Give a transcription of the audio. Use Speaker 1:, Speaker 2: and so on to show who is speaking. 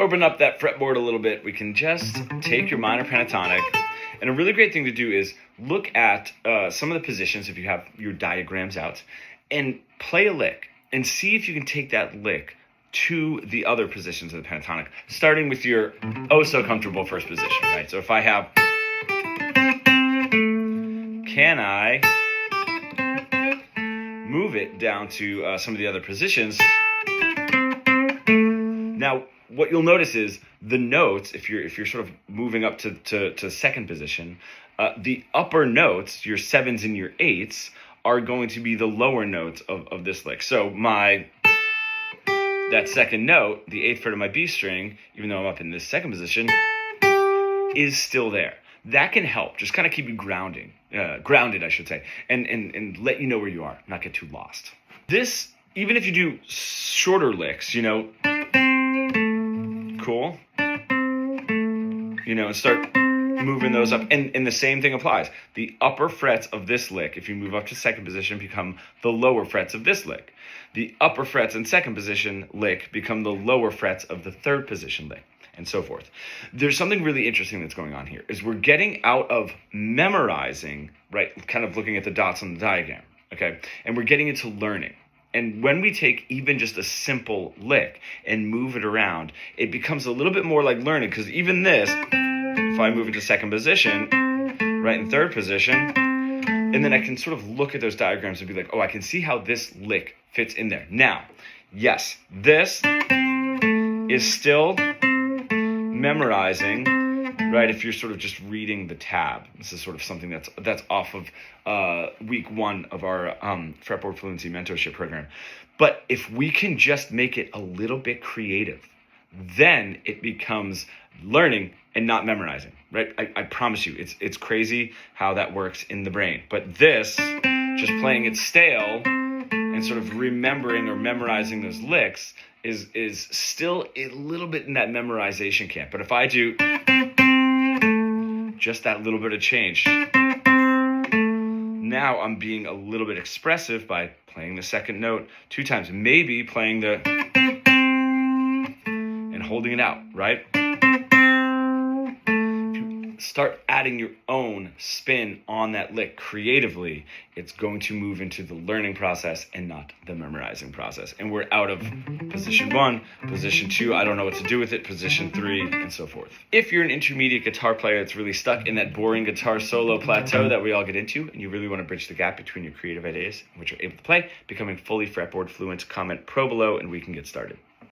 Speaker 1: Open up that fretboard a little bit. We can just take your minor pentatonic. And a really great thing to do is look at some of the positions if you have your diagrams out and play a lick and see if you can take that lick to the other positions of the pentatonic, starting with your oh so comfortable first position, right? So if I have, can I move it down to some of the other positions? Now, what you'll notice is the notes, if you're sort of moving up to second position, the upper notes, your sevens and your eights, are going to be the lower notes of this lick. So that second note, the eighth fret of my B string, even though I'm up in this second position, is still there. That can help, just kind of keep you grounded, I should say, and let you know where you are, not get too lost. This, even if you do shorter licks, cool, and start moving those up, and the same thing applies. The upper frets of this lick, if you move up to second position, become the lower frets of this lick. The upper frets in second position lick become the lower frets of the third position lick, and so forth. There's something really interesting that's going on here, is we're getting out of memorizing, right, kind of looking at the dots on the diagram, okay, and we're getting into learning. And when we take even just a simple lick and move it around, it becomes a little bit more like learning, because even this, if I move into second position, right in third position, and then I can sort of look at those diagrams and be like, oh, I can see how this lick fits in there. Now, yes, this is still memorizing, right? If you're sort of just reading the tab, this is sort of something that's off of week 1 of our Fretboard Fluency Mentorship program. But if we can just make it a little bit creative, then it becomes learning and not memorizing, right? I promise you, it's crazy how that works in the brain. But this, just playing it stale and sort of remembering or memorizing those licks is still a little bit in that memorization camp. But if I do just that little bit of change, now I'm being a little bit expressive by playing the second note 2 times, maybe playing the and holding it out, right? Start adding your own spin on that lick creatively, it's going to move into the learning process and not the memorizing process. And we're out of position 1, position 2, I don't know what to do with it, position 3, and so forth. If you're an intermediate guitar player that's really stuck in that boring guitar solo plateau that we all get into, and you really want to bridge the gap between your creative ideas and what you're able to play, becoming fully fretboard fluent, comment pro below and we can get started.